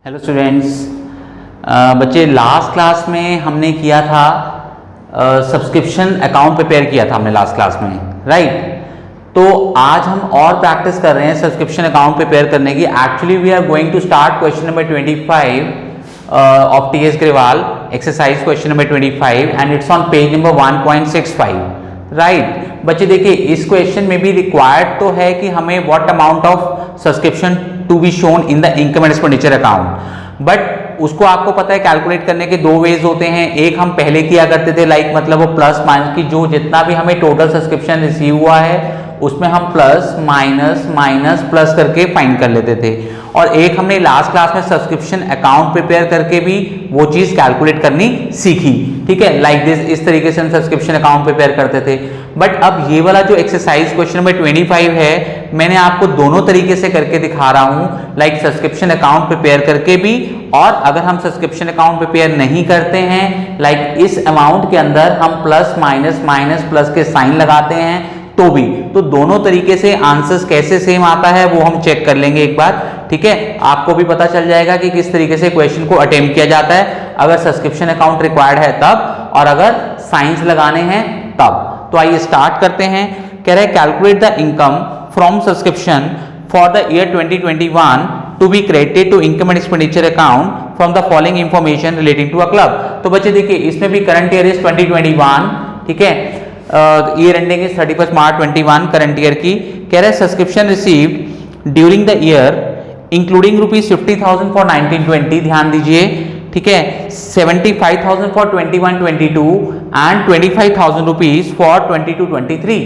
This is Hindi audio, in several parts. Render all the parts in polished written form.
हेलो स्टूडेंट्स, बच्चे लास्ट क्लास में हमने किया था सब्सक्रिप्शन अकाउंट प्रिपेयर किया था हमने लास्ट क्लास में, राइट। तो आज हम और प्रैक्टिस कर रहे हैं सब्सक्रिप्शन अकाउंट प्रिपेयर करने की। Actually we are going to start question number 25 of T S Grewal, exercise question number 25 and it's on page number 1.65, right. बच्चे देखिए, इस क्वेश्चन में भी रिक्वायर्ड तो है कि हमें what amount of subscription to be shown in the income and expenditure account, but उसको आपको पता है कैलकुलेट करने के दो वेज होते हैं। एक हम पहले किया करते थे, लाइक मतलब वो प्लस माइनस की जो जितना भी हमें टोटल सब्सक्रिप्शन रिसीव हुआ है उसमें हम प्लस माइनस माइनस प्लस करके फाइंड कर लेते थे। और एक हमने लास्ट क्लास में सब्सक्रिप्शन अकाउंट प्रिपेयर करके भी वो चीज कैलकुलेट करनी सीखी, ठीक है। लाइक दिस, इस तरीके से हम सब्सक्रिप्शन अकाउंट प्रिपेयर करते थे। बट अब ये वाला जो एक्सरसाइज क्वेश्चन नंबर 25 है, मैंने आपको दोनों तरीके से करके दिखा रहा हूं, लाइक सब्सक्रिप्शन अकाउंट प्रिपेयर करके भी, और अगर हम सब्सक्रिप्शन अकाउंट प्रिपेयर नहीं करते हैं, लाइक इस अमाउंट के अंदर हम प्लस माइनस माइनस प्लस के साइन लगाते हैं तो भी, तो दोनों तरीके से आंसर्स कैसे सेम आता है वो हम चेक कर लेंगे एक बार, ठीक है। आपको भी पता चल जाएगा कि किस तरीके से क्वेश्चन को अटेम्प्ट किया जाता है, अगर सब्सक्रिप्शन अकाउंट रिक्वायर्ड है तब, और अगर साइंस लगाने हैं तब। तो आइए स्टार्ट करते हैं। कह रहे हैं calculate the income from subscription for the year 2021 to be credited to income and expenditure account from the following information relating to a club. तो बच्चे देखिए, इसमें भी करंट ईयर इज 2021, ठीक है। Year ending is 31 March 21 current year की। कह रहे हैं subscription received during the year including rupees 50,000 for 1920, ध्यान दीजिए, ठीक है, 75,000 for 21-22 and 25,000 rupees for 22-23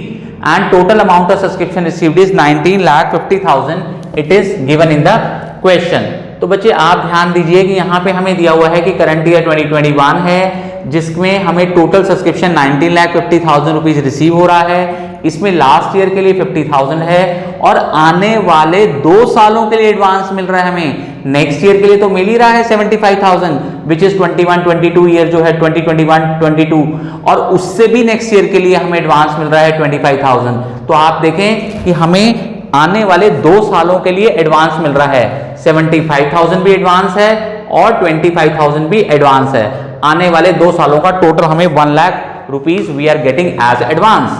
and total amount of subscription received is 19,50,000, it is given in the question. तो बच्चे आप ध्यान दीजिए कि यहाँ पे हमें दिया हुआ है कि करंट ईयर 2021 है, जिसमें हमें टोटल सब्सक्रिप्शन 19,50,000 रुपीज रिसीव हो रहा है। इसमें लास्ट ईयर के लिए 50,000 है और आने वाले 2 सालों के लिए एडवांस मिल रहा है हमें। नेक्स्ट ईयर के लिए तो मिल ही रहा है 75,000 विच इज 21-22 ईयर जो है 2021-22, और उससे भी नेक्स्ट ईयर के लिए हमें एडवांस मिल रहा है 25,000। तो आप देखें कि हमें आने वाले 2 सालों के लिए एडवांस मिल रहा है, 75,000 भी एडवांस है और 25,000 भी एडवांस है। आने वाले 2 सालों का टोटल हमें 1 lakh rupees we are getting as advance,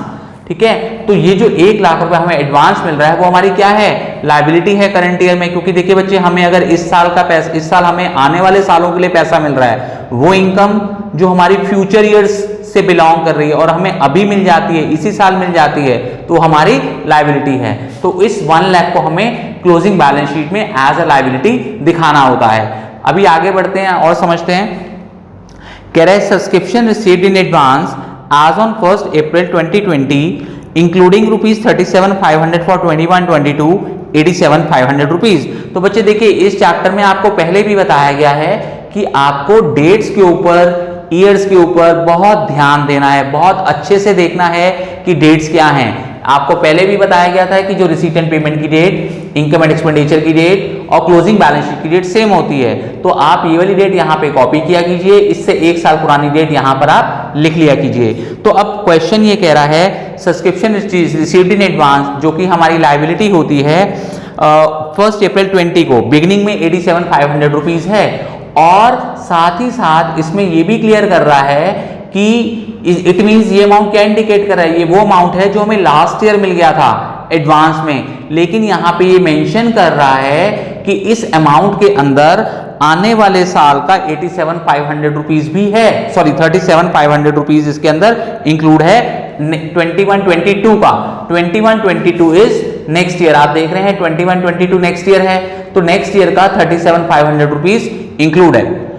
ठीक है। तो ये जो 1 लाख रुपए हमें एडवांस मिल रहा है वो हमारी क्या है, लायबिलिटी है करंट ईयर में। क्योंकि देखिए बच्चे, हमें अगर इस साल का पैसा, इस साल हमें आने वाले सालों के लिए पैसा मिल रहा है, वो इनकम जो हमारी फ्यूचर ईयर्स से बिलोंग कर रही है और हमें अभी मिल जाती है, इसी साल मिल जाती है, तो हमारी लायबिलिटी है। तो इस 1 लाख को हमें क्लोजिंग बैलेंस शीट में एज अ लायबिलिटी दिखाना होता है। अभी आगे बढ़ते हैं और समझते हैं। कह रहे हैं subscription received in advance as on 1st April 2020 including rupees 37,500 for 21-22, 87,500 rupees. तो बच्चे देखिए, इस चैप्टर में आपको पहले भी बताया गया है कि आपको डेट्स के ऊपर, ईयर्स के ऊपर बहुत ध्यान देना है, बहुत अच्छे से देखना है कि डेट्स क्या हैं। आपको पहले भी बताया गया था कि जो रिसीट एंड पेमेंट की डेट, इनकम एंड एक्सपेंडिचर की डेट और क्लोजिंग बैलेंस शीट की डेट सेम होती है। तो आप ये वाली डेट यहाँ पे कॉपी किया कीजिए, इससे 1 साल पुरानी डेट यहाँ पर आप लिख लिया कीजिए। तो अब क्वेश्चन ये कह रहा है सब्सक्रिप्शन रिसीव्ड इन एडवांस, जो कि हमारी लायबिलिटी होती है 1 अप्रैल 20 को, बिगिनिंग में 87,500 रुपीज है, और साथ ही साथ इसमें ये भी क्लियर कर रहा है कि इट मींस ये अमाउंट क्या इंडिकेट कर रहा है, ये वो अमाउंट है जो हमें लास्ट ईयर मिल गया था एडवांस में। लेकिन यहाँ पे ये मेंशन कर रहा है कि इस अमाउंट के अंदर आने वाले साल का 87,500 रुपीज भी है, सॉरी 37,500 रुपीज इसके अंदर इंक्लूड है 21-22 का। 21-22 इज नेक्स्ट ईयर, आप देख रहे हैं 21-22 नेक्स्ट ईयर है, तो नेक्स्ट ईयर का 37,500 रुपीज इंक्लूड है।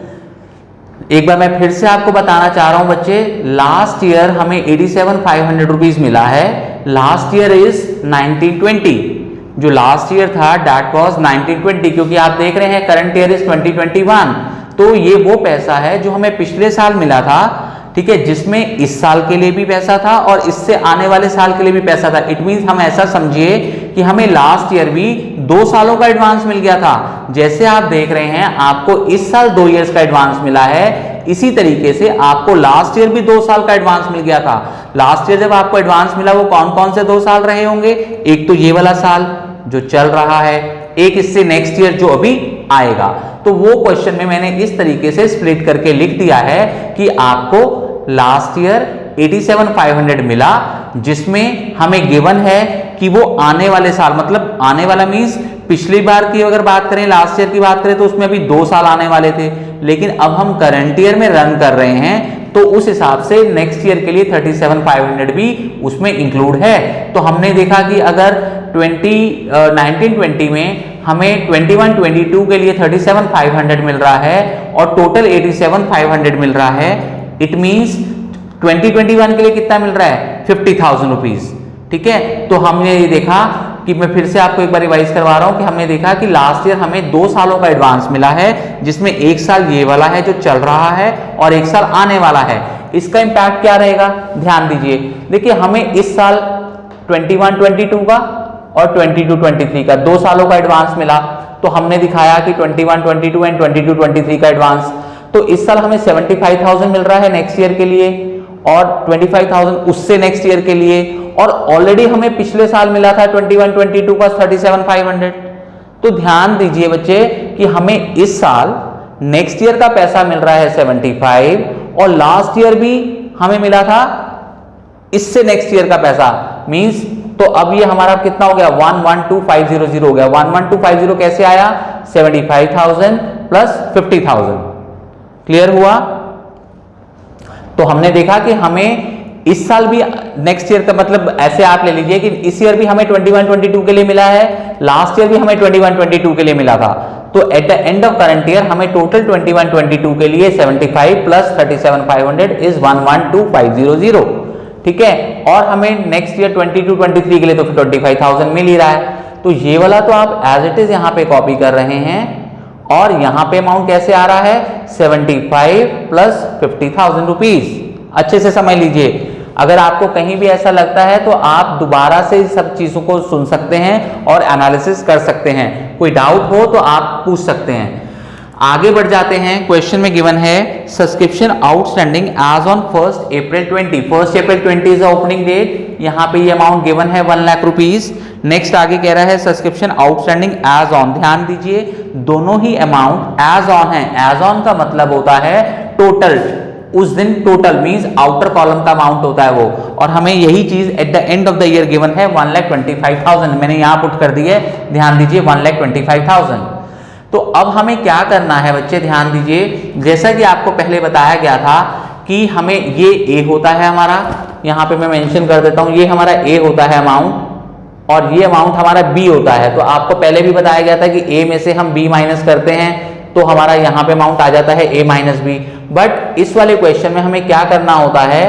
एक बार मैं फिर से आपको बताना चाह रहा हूं बच्चे, लास्ट ईयर हमें 87,500 रुपीज मिला है, लास्ट ईयर इज 1920, जो लास्ट ईयर था दैट वाज 1920, क्योंकि आप देख रहे हैं करंट ईयर इज 2021, तो ये वो पैसा है जो हमें पिछले साल मिला था, ठीक है, जिसमें इस साल के लिए भी पैसा था और इससे आने वाले साल के लिए भी पैसा था। इट मींस हम ऐसा समझिए कि हमें लास्ट ईयर भी 2 सालों का एडवांस मिल गया था। जैसे आप देख रहे हैं आपको इस साल 2 इयर्स का एडवांस मिला है, इसी तरीके से आपको लास्ट ईयर भी 2 साल का एडवांस मिल गया था। लास्ट ईयर जब आपको एडवांस मिला वो कौन कौन से 2 साल रहे होंगे, एक तो ये वाला साल जो चल रहा है, एक इससे नेक्स्ट ईयर जो अभी आएगा। तो वो क्वेश्चन में मैंने इस तरीके से स्प्लिट करके लिख दिया है कि आपको लास्ट ईयर 87,500 मिला, जिसमें हमें गिवन है कि वो आने वाले साल, मतलब आने वाला मींस पिछली बार की अगर बात करें, लास्ट ईयर की बात करें तो उसमें अभी 2 साल आने वाले थे, लेकिन अब हम करंट ईयर में रन कर रहे हैं तो उस हिसाब से नेक्स्ट ईयर के लिए 37,500 भी उसमें इंक्लूड है। तो हमने देखा कि अगर 19-20 में हमें 21-22 के लिए 37,500 मिल रहा है और टोटल 87,500 मिल रहा है, इट मींस 2021 के लिए कितना मिल रहा है, 50,000 रुपीज। ठीक है, तो हमने ये देखा कि मैं फिर से आपको एक बार रिवाइज करवा रहा हूं कि हमने देखा कि लास्ट ईयर हमें 2 सालों का एडवांस मिला है, जिसमें एक साल ये वाला है जो चल रहा है और एक साल आने वाला है। इसका इंपैक्ट क्या रहेगा, ध्यान दीजिए। देखिए, हमें इस साल 21-22 का और 22-23 का 2 सालों का एडवांस मिला, तो हमने दिखाया कि 21-22 एंड 22-23 का एडवांस। तो इस साल हमें 75,000 मिल रहा है नेक्स्ट ईयर के लिए और 25,000 उससे नेक्स्ट ईयर के लिए, और ऑलरेडी हमें पिछले साल मिला था 21-22 का 37,500। तो ध्यान दीजिए बच्चे कि हमें इस साल नेक्स्ट ईयर का पैसा मिल रहा है 75 और लास्ट ईयर भी हमें मिला था इससे नेक्स्ट ईयर का पैसा, मींस तो अब ये हमारा कितना हो गया, 112,500 हो गया। 112,500 कैसे आया, 75,000 प्लस 50,000। क्लियर हुआ? तो हमने देखा कि हमें इस साल भी नेक्स्ट ईयर का, मतलब ऐसे आप ले लीजिए कि इस ईयर भी हमें 21-22 के लिए मिला है, लास्ट ईयर भी हमें 21-22 के लिए मिला था। तो at the end of current year हमें टोटल 21-22 के लिए 75 प्लस 37,500 इज 112,500। ठीक है, और हमें नेक्स्ट ईयर 22-23 के लिए तो 25,000 मिल ही रहा है। तो ये वाला तो आप एज इट इज यहाँ पे कॉपी कर रहे हैं, और यहाँ पे अमाउंट कैसे आ रहा है, 75 प्लस 50,000 रुपीज। अच्छे से समझ लीजिए, अगर आपको कहीं भी ऐसा लगता है तो आप दोबारा से सब चीजों को सुन सकते हैं और एनालिसिस कर सकते हैं। कोई डाउट हो तो आप पूछ सकते हैं। आगे बढ़ जाते हैं। क्वेश्चन में गिवन है subscription outstanding as on 1 April 20। 1 April 20 is opening date. यहाँ पे ये अमाउंट गिवन है 1 लाख रुपीज। नेक्स्ट आगे कह रहा है सब्सक्रिप्शन आउटस्टैंडिंग एज ऑन। ध्यान दीजिए, दोनों ही अमाउंट एज ऑन है। एज ऑन का मतलब होता है टोटल, उस दिन टोटल मींस आउटर कॉलम का अमाउंट होता है वो, और हमें यही चीज at the end of the year given है 1,25,000। मैंने यहां पुट कर दी है, ध्यान दीजिए 1,25,000। तो अब हमें क्या करना है बच्चे, ध्यान दीजिए, जैसा कि आपको पहले बताया गया था कि हमें ये ए होता है हमारा, यहां पे मैं मेंशन कर देता हूं, ये हमारा ए होता है अमाउंट, और ये अमाउंट हमारा बी होता है। तो आपको पहले भी बताया गया था कि ए में से हम बी माइनस करते हैं तो हमारा यहाँ पे अमाउंट आ जाता है ए माइनस बी। बट इस वाले क्वेश्चन में हमें क्या करना होता है,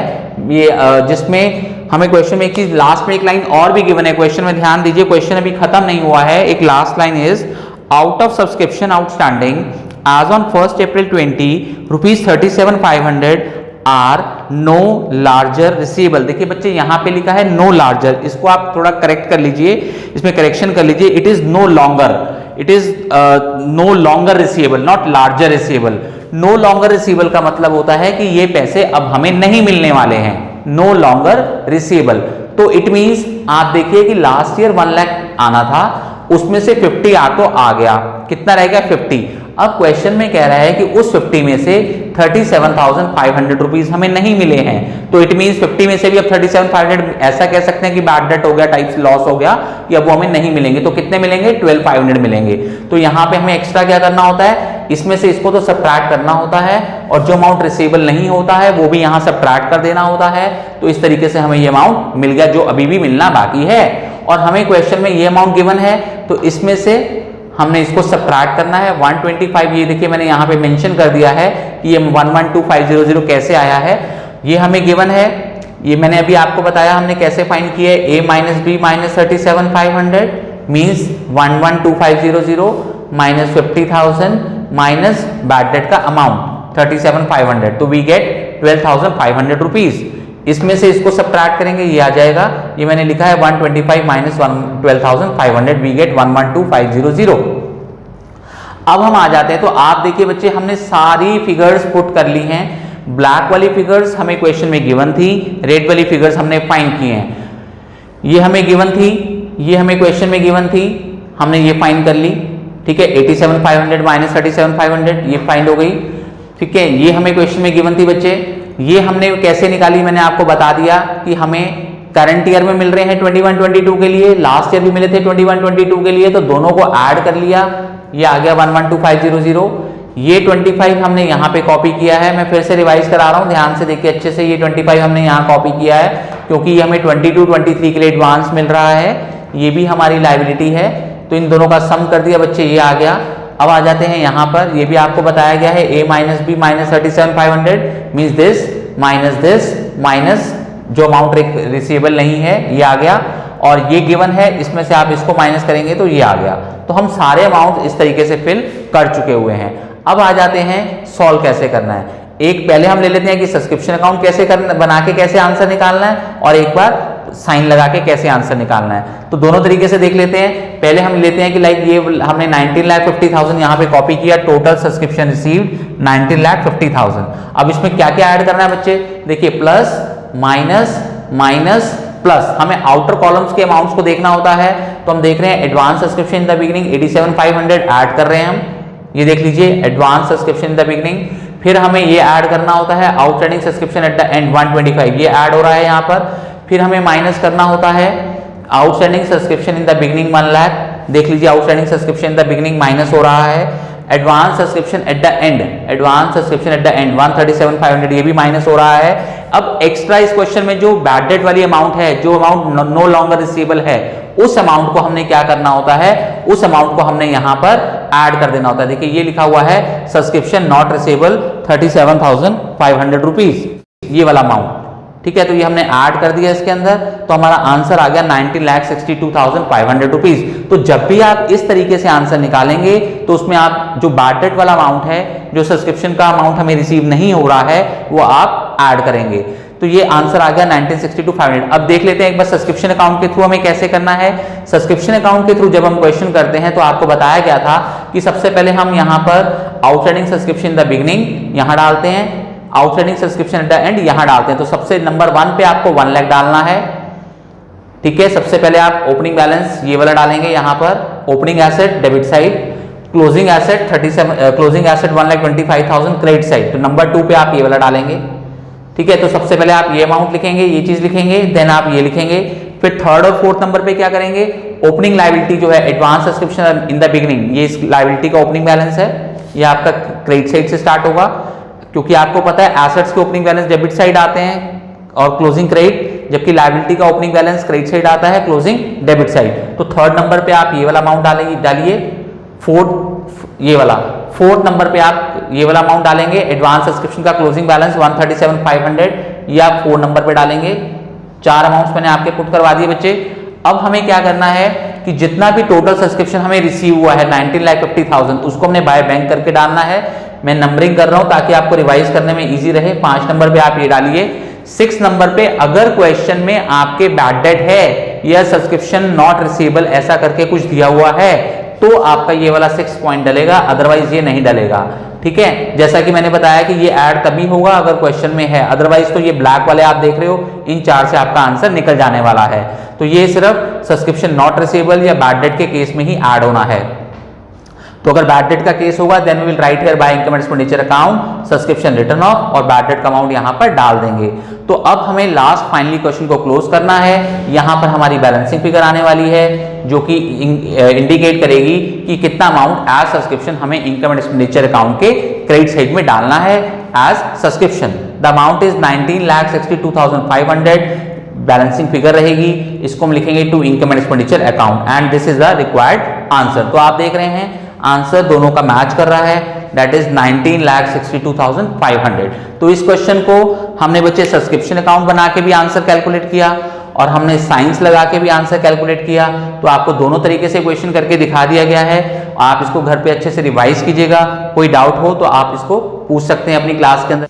ये जिसमें हमें क्वेश्चन में एक चीज लास्ट में एक लाइन और भी गिवन है क्वेश्चन में, ध्यान दीजिए क्वेश्चन अभी खत्म नहीं हुआ है। एक last line is out of subscription outstanding as on 1 April 20 rupees 37,500 are no larger receivable. देखिए बच्चे यहाँ पे लिखा है नो लार्जर, इसको आप थोड़ा करेक्ट कर लीजिए, इसमें करेक्शन कर लीजिए। It is no longer, it is no longer receivable, not larger receivable. No longer receivable का मतलब होता है कि ये पैसे अब हमें नहीं मिलने वाले हैं, नो लॉन्गर रिसीवेबल। तो इट मींस आप देखिए कि लास्ट ईयर 1 लाख आना था, उसमें से 50 आ तो आ गया, कितना रह गया 50। अब क्वेश्चन में कह रहा है कि उस 50 में से 37,500 रुपीज हमें नहीं मिले हैं। तो इट मींस 50 में से भी अब 37,500 ऐसा कह सकते हैं कि बैड डेट हो गया, टाइप्स लॉस हो गया, कि अब वो हमें नहीं मिलेंगे। तो कितने मिलेंगे, 12,500 मिलेंगे। तो यहाँ पे हमें एक्स्ट्रा क्या करना होता है, इसमें से इसको तो सब्ट्रैक्ट करना होता है, और जो अमाउंट रिसीवेबल नहीं होता है वो भी यहाँ सब्ट्रैक्ट कर देना होता है। तो इस तरीके से हमें ये अमाउंट मिल गया जो अभी भी मिलना बाकी है। और हमें क्वेश्चन में ये अमाउंट गिवन है, तो इसमें से हमने इसको सब्ट्रैक्ट करना है 125। ये देखिए मैंने यहाँ पे मेंशन कर दिया है कि ये 112,500 कैसे आया है। ये हमें गिवन है, ये मैंने अभी आपको बताया हमने कैसे फाइंड किया है। a minus B minus 37,500 means 112,500 minus 50,000 minus bad debt का अमाउंट 37,500, तो वी गेट 12,500 रुपीज। इसमें से इसको सब्ट्रैक्ट करेंगे, ये आ जाएगा, ये मैंने लिखा है 125 माइनस 12,500 वी गेट 112,500। अब हम आ जाते हैं, तो आप देखिए बच्चे हमने सारी फिगर्स पुट कर ली हैं। ब्लैक वाली फिगर्स हमें क्वेश्चन में गिवन थी, रेड वाली फिगर्स हमने फाइंड की हैं। ये हमें गिवन थी, ये हमें क्वेश्चन में गिवन थी, हमने ये फाइंड कर ली। ठीक है, 87,500 माइनस 37,500 ये फाइंड हो गई। ठीक है, ये हमें क्वेश्चन में गिवन थी बच्चे। ये हमने कैसे निकाली मैंने आपको बता दिया कि हमें करंट ईयर में मिल रहे हैं 21-22 के लिए, लास्ट ईयर भी मिले थे 21-22 के लिए, तो दोनों को ऐड कर लिया, ये आ गया 112,500। ये 25 हमने यहाँ पे कॉपी किया है, मैं फिर से रिवाइज करा रहा हूँ, ध्यान से देखिए अच्छे से। ये 25 हमने यहाँ कॉपी किया है क्योंकि ये हमें 22-23 के लिए एडवांस मिल रहा है, ये भी हमारी लायबिलिटी है, तो इन दोनों का सम कर दिया बच्चे, ये आ गया। अब आ जाते हैं यहाँ पर, ये भी आपको बताया गया है a minus B minus 37,500 means this minus जो अमाउंट रिसीवेबल नहीं है, ये आ गया। और ये गिवन है, इसमें से आप इसको माइनस करेंगे तो ये आ गया। तो हम सारे अमाउंट इस तरीके से फिल कर चुके हुए हैं। अब आ जाते हैं सॉल्व कैसे करना है। एक पहले हम ले लेते हैं कि सब्सक्रिप्शन अकाउंट कैसे करना, बना के कैसे आंसर निकालना है, और एक बार साइन लगा के कैसे आंसर निकालना है। तो दोनों तरीके से देख लेते हैं। पहले हम लेते हैं कि लाइक ये हमने 19,50,000 यहाँ पे कॉपी किया, टोटल सब्सक्रिप्शन रिसीव्ड 19,50,000। अब इसमें क्या क्या ऐड करना है बच्चे, देखिए प्लस माइनस माइनस प्लस, हमें आउटर कॉलम्स के अमाउंट्स को देखना होता है। तो हम देख रहे हैं advance subscription in the beginning 87,500 add कर रहे हैं हम, ये देख लीजिए advance subscription in the beginning. फिर हमें ये ऐड करना होता है outstanding subscription at the end 125, ये ऐड हो रहा है यहाँ पर। फिर हमें माइनस करना होता है outstanding subscription in the beginning 1 lakh, देख लीजिए outstanding subscription in the beginning minus हो रहा है। Advance subscription at the end, advance subscription at the end 137,500, ये भी माइनस हो रहा है। अब एक्स्ट्रा इस क्वेश्चन में जो बैड डेट वाली अमाउंट है, जो अमाउंट नो लॉन्गर रिसीवेबल है, उस अमाउंट को हमने क्या करना होता है, उस अमाउंट को हमने यहां पर ऐड कर देना होता है। देखिए ये लिखा हुआ है सब्सक्रिप्शन नॉट रिसीवेबल 37,500 रुपीज, ये वाला अमाउंट। ठीक है, तो ये हमने ऐड कर दिया इसके अंदर, तो हमारा आंसर आ गया 19,62,500 रुपीज। तो जब भी आप इस तरीके से आंसर निकालेंगे तो उसमें आप जो बैड डेट वाला अमाउंट है, जो सब्सक्रिप्शन का अमाउंट हमें रिसीव नहीं हो रहा है, वो आप ऐड करेंगे। तो ये आंसर आ गया 19,62,500। अब देख लेते हैं एक बार सब्सक्रिप्शन अकाउंट के थ्रू हमें कैसे करना है। सब्सक्रिप्शन अकाउंट के थ्रू जब हम क्वेश्चन करते हैं तो आपको बताया गया था कि सबसे पहले हम यहाँ पर outstanding subscription in the beginning यहाँ डालते हैं, outstanding subscription at the end यहाँ डालते हैं। तो सबसे नंबर 1 पे आपको 1 लाख डालना है। ठीक है, सबसे पहले आप ओपनिंग बैलेंस ये वाला डालेंगे यहाँ पर, opening asset debit side, closing asset 1,25,000 credit side, तो नंबर 2 पे आप ये वाला डालेंगे। ठीक है, तो सबसे पहले आप ये अमाउंट लिखेंगे, ये चीज लिखेंगे, देन आप ये लिखेंगे। फिर थर्ड और फोर्थ नंबर पे क्या करेंगे, ओपनिंग लायबिलिटी जो है advance subscription in the beginning, ये इस लायबिलिटी का ओपनिंग बैलेंस है, ये आपका क्रेडिट साइड से स्टार्ट होगा, क्योंकि आपको पता है एसेट्स के ओपनिंग बैलेंस डेबिट साइड आते हैं और क्लोजिंग क्रेडिट, जबकि लायबिलिटी का ओपनिंग बैलेंस क्रेडिट साइड आता है, क्लोजिंग डेबिट साइड। तो थर्ड नंबर पे आप ये वाला अमाउंट डालिए। फोर्थ नंबर पे आप ये वाला अमाउंट डालेंगे, एडवांस सब्सक्रिप्शन का क्लोजिंग बैलेंस 137,500, ये आप 4 नंबर पे डालेंगे। 4 अमाउंट्स मैंने आपके पुट करवा दिए बच्चे। अब हमें क्या करना है कि जितना भी टोटल सब्सक्रिप्शन हमें रिसीव हुआ है 19,50,000, उसको हमने बाय बैंक करके डालना है। मैं नंबरिंग कर रहा हूं ताकि आपको रिवाइज करने में इजी रहे। 5 नंबर पे आप ये डालिए। 6 नंबर पे अगर क्वेश्चन में आपके बैड डेट है या सब्सक्रिप्शन नॉट रिसीवेबल ऐसा करके कुछ दिया हुआ है तो आपका ये वाला 6 पॉइंट डलेगा, अदरवाइज ये नहीं डलेगा। ठीक है, जैसा कि मैंने बताया कि ये ऐड तभी होगा अगर क्वेश्चन में है, अदरवाइज तो ये ब्लैक वाले आप देख रहे हो, इन 4 से आपका आंसर निकल जाने वाला है। तो ये सिर्फ सब्सक्रिप्शन नॉट रिसीवेबल या बैड डेट के केस में ही ऐड होना है। तो अगर बैड डेट का केस होगा then we will write here by income and expenditure account subscription written off, और बैड डेट का अमाउंट यहाँ पर डाल देंगे। तो अब हमें लास्ट फाइनली क्वेश्चन को क्लोज करना है। यहाँ पर हमारी बैलेंसिंग फिगर आने वाली है जो कि इंडिकेट करेगी कि कितना अमाउंट एज सब्सक्रिप्शन हमें इनकम एंड एक्सपेंडिचर अकाउंट के क्रेडिट साइड में डालना है as subscription. The amount is 19,62,500, balancing figure रहेगी, इसको हम लिखेंगे to income and expenditure account and this is the required answer. तो आप देख रहे हैं आंसर दोनों का मैच कर रहा है, दैट इज 19,62,500। तो इस क्वेश्चन को हमने बच्चे सब्सक्रिप्शन अकाउंट बना के भी आंसर कैलकुलेट किया और हमने साइंस लगा के भी आंसर कैलकुलेट किया। तो आपको दोनों तरीके से क्वेश्चन करके दिखा दिया गया है। आप इसको घर पे अच्छे से रिवाइज कीजिएगा, कोई डाउट हो तो आप इसको पूछ सकते हैं अपनी क्लास के अंदर।